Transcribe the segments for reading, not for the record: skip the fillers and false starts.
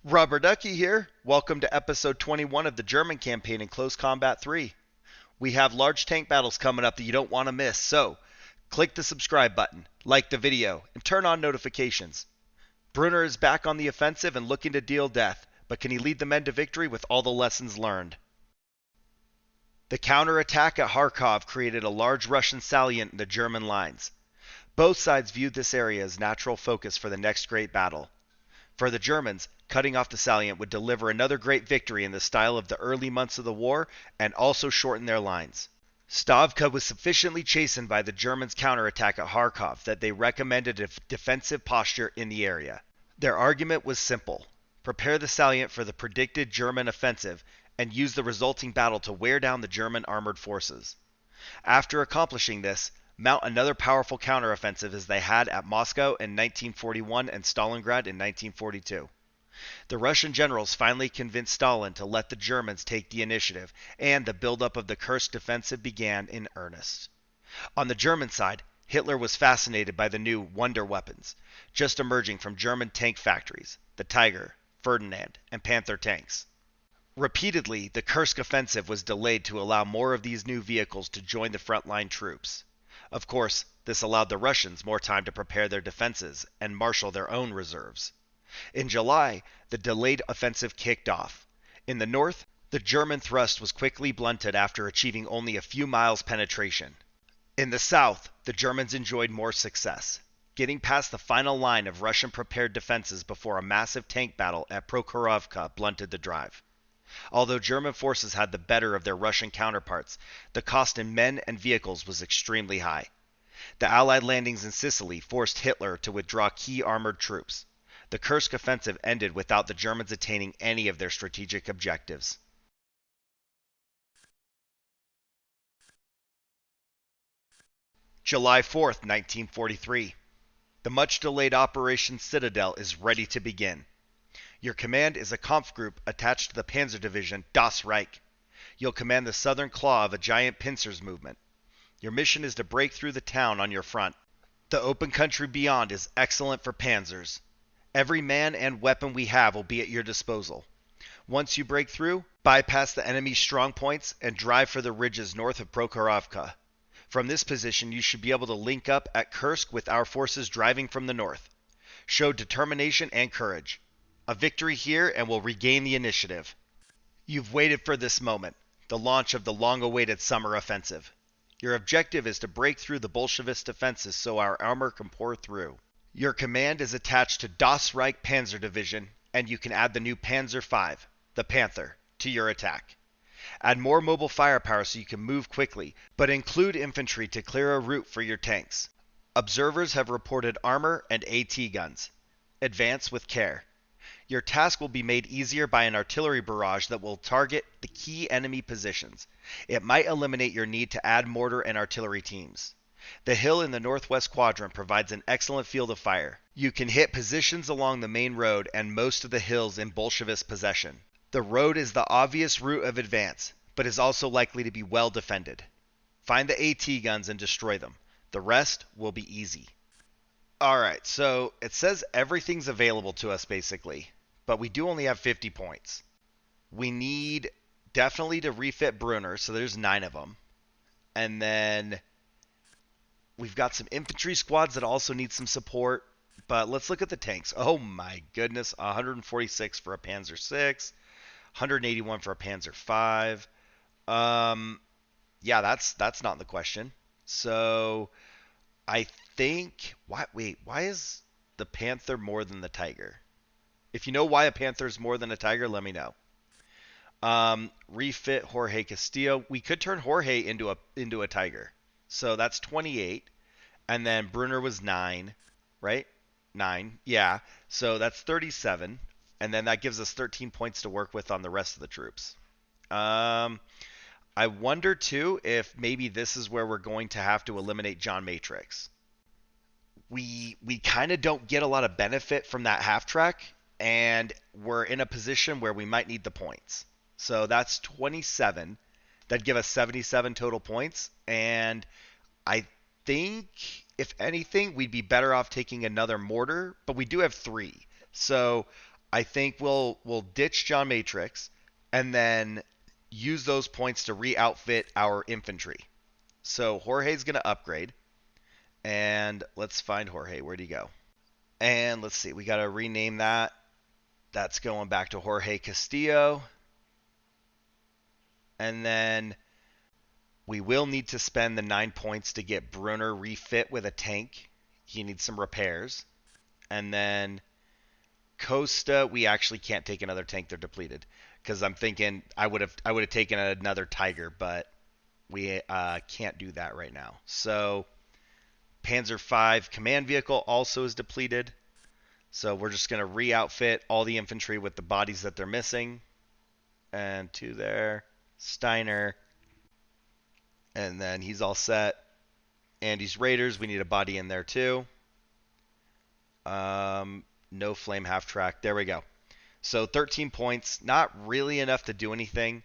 Rubber Ducky here. Welcome to episode 21 of the German campaign in Close Combat 3. We have large tank battles coming up that you don't want to miss, so click the subscribe button, like the video, and turn on notifications. Brunner is back on the offensive and looking to deal death, but can he lead the men to victory with all the lessons learned? The counterattack at Kharkov created a large Russian salient in the German lines. Both sides viewed this area as natural focus for the next great battle. For the Germans, cutting off the salient would deliver another great victory in the style of the early months of the war and also shorten their lines. Stavka was sufficiently chastened by the Germans' counterattack at Kharkov that they recommended a defensive posture in the area. Their argument was simple: prepare the salient for the predicted German offensive and use the resulting battle to wear down the German armored forces. After accomplishing this, mount another powerful counteroffensive as they had at Moscow in 1941 and Stalingrad in 1942. The Russian generals finally convinced Stalin to let the Germans take the initiative, and the buildup of the Kursk defensive began in earnest. On the German side, Hitler was fascinated by the new wonder weapons, just emerging from German tank factories, the Tiger, Ferdinand, and Panther tanks. Repeatedly, the Kursk offensive was delayed to allow more of these new vehicles to join the frontline troops. Of course, this allowed the Russians more time to prepare their defenses and marshal their own reserves. In July, the delayed offensive kicked off. In the north, the German thrust was quickly blunted after achieving only a few miles penetration. In the south, the Germans enjoyed more success, getting past the final line of Russian prepared defenses before a massive tank battle at Prokhorovka blunted the drive. Although German forces had the better of their Russian counterparts, the cost in men and vehicles was extremely high. The Allied landings in Sicily forced Hitler to withdraw key armored troops. The Kursk offensive ended without the Germans attaining any of their strategic objectives. July 4th, 1943. The much-delayed Operation Citadel is ready to begin. Your command is a Kampf group attached to the Panzer Division Das Reich. You'll command the southern claw of a giant pincers movement. Your mission is to break through the town on your front. The open country beyond is excellent for panzers. Every man and weapon we have will be at your disposal. Once you break through, bypass the enemy's strong points and drive for the ridges north of Prokhorovka. From this position, you should be able to link up at Kursk with our forces driving from the north. Show determination and courage. A victory here and we'll regain the initiative. You've waited for this moment, the launch of the long-awaited summer offensive. Your objective is to break through the Bolshevist defenses so our armor can pour through. Your command is attached to Das Reich Panzer Division, and you can add the new Panzer V, the Panther, to your attack. Add more mobile firepower so you can move quickly, but include infantry to clear a route for your tanks. Observers have reported armor and AT guns. Advance with care. Your task will be made easier by an artillery barrage that will target the key enemy positions. It might eliminate your need to add mortar and artillery teams. The hill in the northwest quadrant provides an excellent field of fire. You can hit positions along the main road and most of the hills in Bolshevist possession. The road is the obvious route of advance, but is also likely to be well defended. Find the AT guns and destroy them. The rest will be easy. Alright, so it says everything's available to us basically, but we do only have 50 points. We need definitely to refit Brunner, so there's 9 of them. And then we've got some infantry squads that also need some support, but let's look at the tanks. Oh my goodness, 146 for a Panzer 6, 181 for a Panzer 5. Yeah, that's not in the question. So I think why is the Panther more than the Tiger? If you know why a Panther is more than a Tiger, let me know. Refit Jorge Castillo. We could turn Jorge into a Tiger. So that's 28. And then Brunner was 9, right? 9. Yeah. So that's 37. And then that gives us 13 points to work with on the rest of the troops. I wonder too if maybe this is where we're going to have to eliminate John Matrix. We kind of don't get a lot of benefit from that half track, and we're in a position where we might need the points. So that's 27. That'd give us 77 total points, and I think if anything we'd be better off taking another mortar, but we do have 3. So I think we'll ditch John Matrix and then use those points to re-outfit our infantry. So Jorge's going to upgrade. And let's find Jorge. Where'd he go? And let's see. We got to rename that. That's going back to Jorge Castillo. And then we will need to spend the 9 points to get Brunner refit with a tank. He needs some repairs. And then Costa, we actually can't take another tank. They're depleted. Because I'm thinking I would have taken another Tiger, but we can't do that right now. So Panzer V command vehicle also is depleted. So we're just going to re-outfit all the infantry with the bodies that they're missing. And 2 there. Steiner. And then he's all set. Andy's Raiders, we need a body in there too. No flame half track. There we go. So 13 points, not really enough to do anything.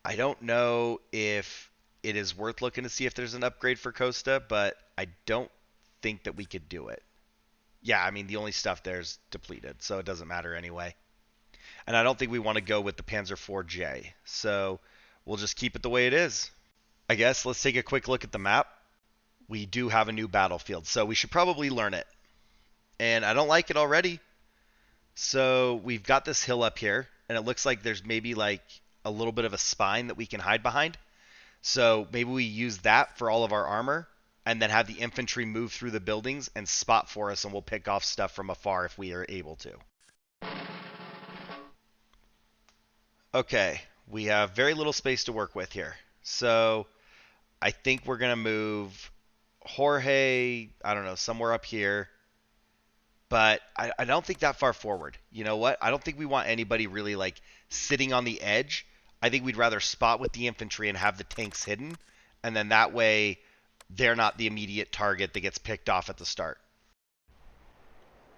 I don't know if it is worth looking to see if there's an upgrade for Costa, but I don't think that we could do it. Yeah, I mean, the only stuff there's depleted, so it doesn't matter anyway. And I don't think we want to go with the Panzer IV-J, so we'll just keep it the way it is. I guess let's take a quick look at the map. We do have a new battlefield, so we should probably learn it. And I don't like it already. So we've got this hill up here, and it looks like there's maybe like a little bit of a spine that we can hide behind. So maybe we use that for all of our armor, and then have the infantry move through the buildings and spot for us, and we'll pick off stuff from afar if we are able to. Okay, we have very little space to work with here. So I think we're going to move Jorge, I don't know, somewhere up here. But I don't think that far forward. You know what? I don't think we want anybody really like sitting on the edge. I think we'd rather spot with the infantry and have the tanks hidden. And then that way they're not the immediate target that gets picked off at the start.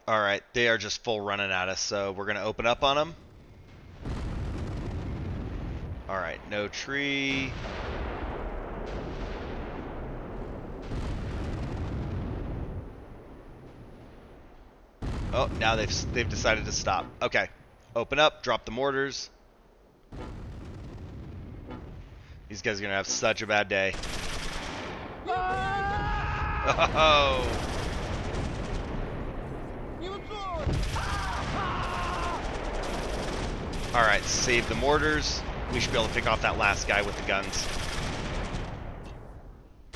All right, they are just full running at us. So we're going to open up on them. All right, no tree. Oh, now they've decided to stop. Okay. Open up, drop the mortars. These guys are going to have such a bad day. Oh! Alright, save the mortars. We should be able to pick off that last guy with the guns.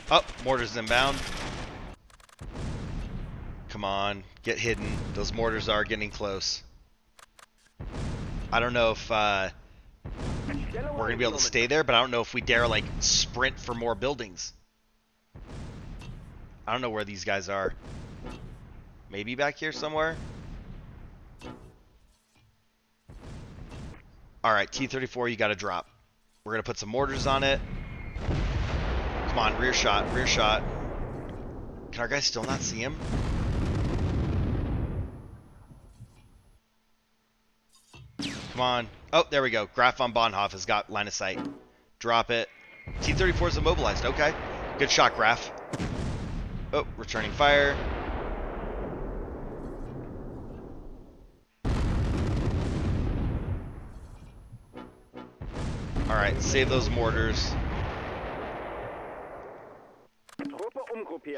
Oh, mortars inbound. Come on, get hidden. Those mortars are getting close. I don't know if we're going to be able to stay there, but I don't know if we dare, like, sprint for more buildings. I don't know where these guys are. Maybe back here somewhere? Alright, T-34, you got to drop. We're going to put some mortars on it. Come on, rear shot, rear shot. Can our guys still not see him? Come on. Oh, there we go. Graf von Bonhoff has got line of sight. Drop it. T-34 is immobilized. Okay. Good shot, Graf. Oh, returning fire. Alright, save those mortars.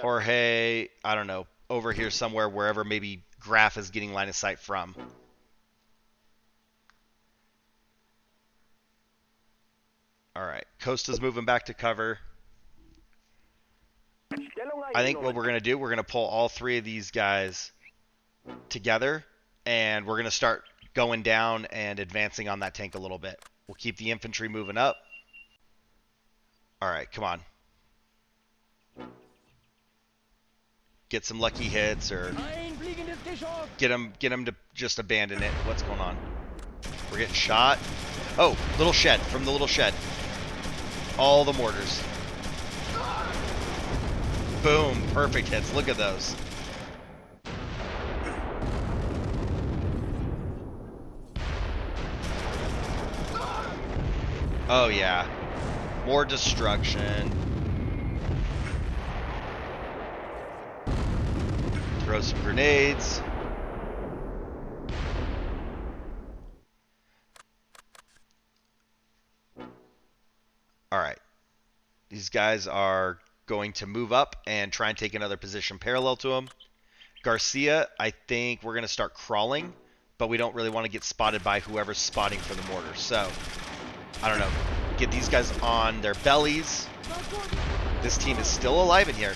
Jorge, I don't know, over here somewhere, wherever maybe Graf is getting line of sight from. Alright, Costa's moving back to cover. I think what we're going to do, we're going to pull all 3 of these guys together, and we're going to start going down and advancing on that tank a little bit. We'll keep the infantry moving up. Alright, come on. Get some lucky hits, or get them to just abandon it. What's going on? We're getting shot. Oh, little shed, from the little shed. All the mortars. Boom, perfect hits. Look at those. Oh yeah. More destruction. Throw some grenades. All right. These guys are going to move up and try and take another position parallel to him. Garcia, I think we're going to start crawling, but we don't really want to get spotted by whoever's spotting for the mortar. So, I don't know. Get these guys on their bellies. This team is still alive in here.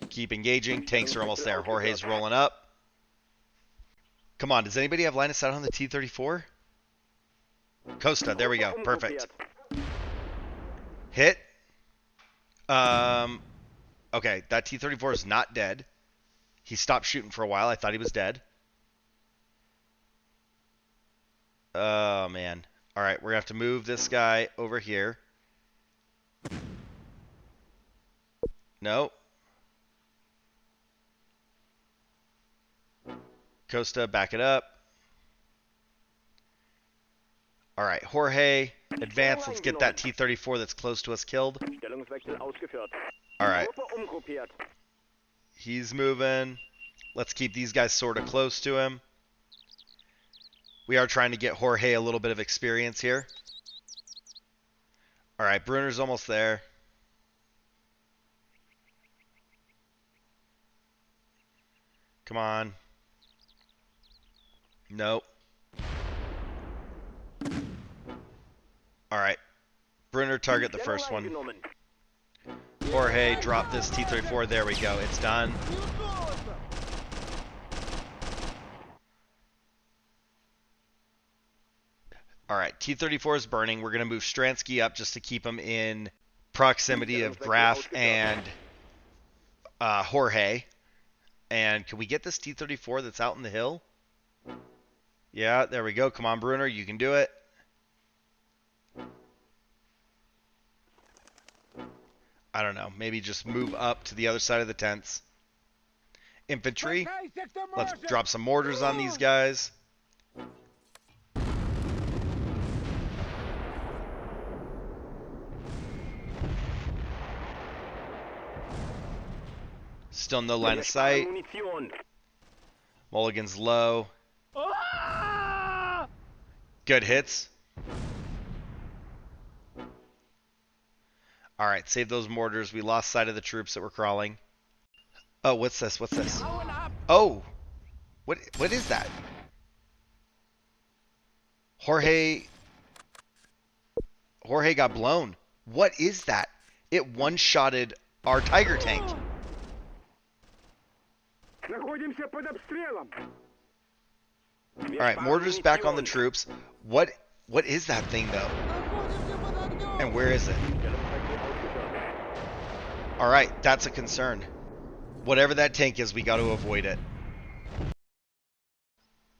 Keep engaging. Tanks are almost there. Jorge's rolling up. Come on, does anybody have line of sight on the T-34? Costa, there we go. Perfect. Hit. Okay, that T-34 is not dead. He stopped shooting for a while. I thought he was dead. Oh, man. All right, we're going to have to move this guy over here. No. Costa, back it up. All right, Jorge, advance. Let's get that T-34 that's close to us killed. All right. He's moving. Let's keep these guys sort of close to him. We are trying to get Jorge a little bit of experience here. All right, Brunner's almost there. Come on. Nope. All right. Brunner, target the first one. Jorge, drop this T-34. There we go. It's done. All right. T-34 is burning. We're going to move Stransky up just to keep him in proximity of Graf and Jorge. And can we get this T-34 that's out in the hill? Yeah, there we go. Come on, Brunner. You can do it. I don't know. Maybe just move up to the other side of the tents. Infantry. Let's drop some mortars on these guys. Still no line of sight. Mulligan's low. Good hits. All right, save those mortars. We lost sight of the troops that were crawling. Oh, what's this? What's this? Oh, what is that? Jorge got blown. What is that? It one-shotted our Tiger tank. All right, mortars back on the troops. What is that thing though? And where is it? All right, that's a concern. Whatever that tank is, we got to avoid it.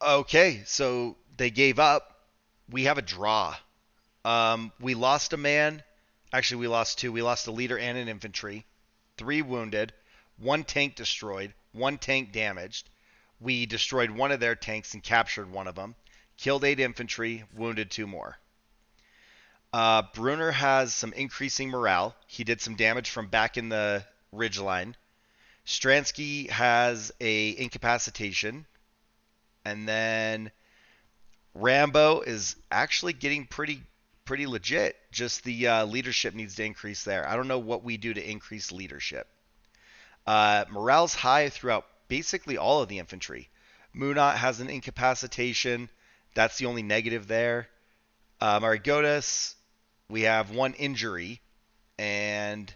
Okay, so they gave up. We have a draw. We lost a man. Actually, we lost two. We lost a leader and an infantry. 3 wounded. 1 tank destroyed. 1 tank damaged. We destroyed one of their tanks and captured one of them. Killed 8 infantry. Wounded 2 more. Brunner has some increasing morale. He did some damage from back in the ridgeline. Stransky has a incapacitation. And then Rambo is actually getting pretty legit. Just the leadership needs to increase there. I don't know what we do to increase leadership. Morale's high throughout basically all of the infantry. Munat has an incapacitation. That's the only negative there. Marigotas, we have 1 injury. And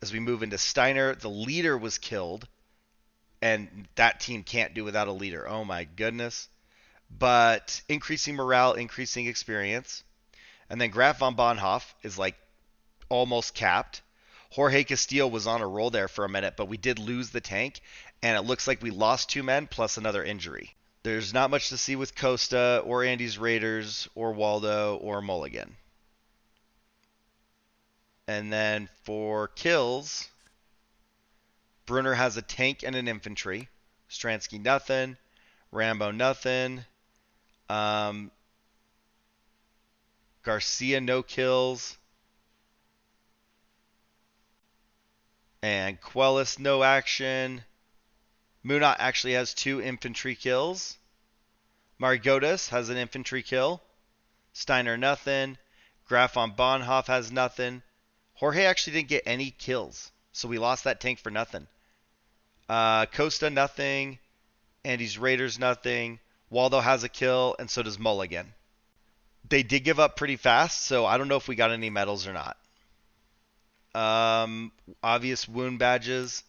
as we move into Steiner, the leader was killed. And that team can't do without a leader. Oh my goodness. But increasing morale, increasing experience. And then Graf von Bonhoff is like almost capped. Jorge Castillo was on a roll there for a minute, but we did lose the tank. And it looks like we lost 2 men plus another injury. There's not much to see with Costa or Andy's Raiders or Waldo or Mulligan. And then for kills, Brunner has a tank and an infantry. Stransky nothing. Rambo nothing. Garcia no kills. And Quellis no action. Munat actually has 2 infantry kills. Marigotas has an infantry kill. Steiner, nothing. Graf von Bonhoff has nothing. Jorge actually didn't get any kills, so we lost that tank for nothing. Costa, nothing. Andy's Raiders, nothing. Waldo has a kill, and so does Mulligan. They did give up pretty fast, so I don't know if we got any medals or not. Obvious wound badges.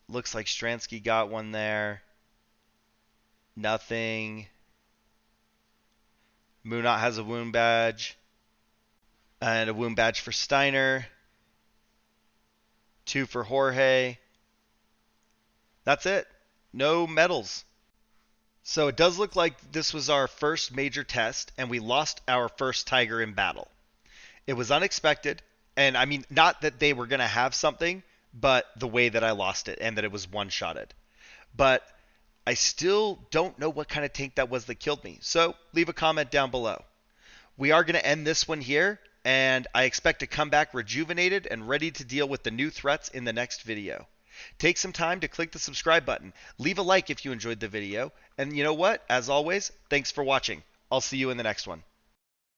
Looks like Stransky got one there. Nothing. Munot has a wound badge. And a wound badge for Steiner. 2 for Jorge. That's it. No medals. So it does look like this was our first major test, and we lost our first Tiger in battle. It was unexpected, and I mean, not that they were going to have something, but the way that I lost it and that it was one-shotted. But I still don't know what kind of tank that was that killed me. So leave a comment down below. We are going to end this one here, and I expect to come back rejuvenated and ready to deal with the new threats in the next video. Take some time to click the subscribe button. Leave a like if you enjoyed the video. And you know what? As always, thanks for watching. I'll see you in the next one.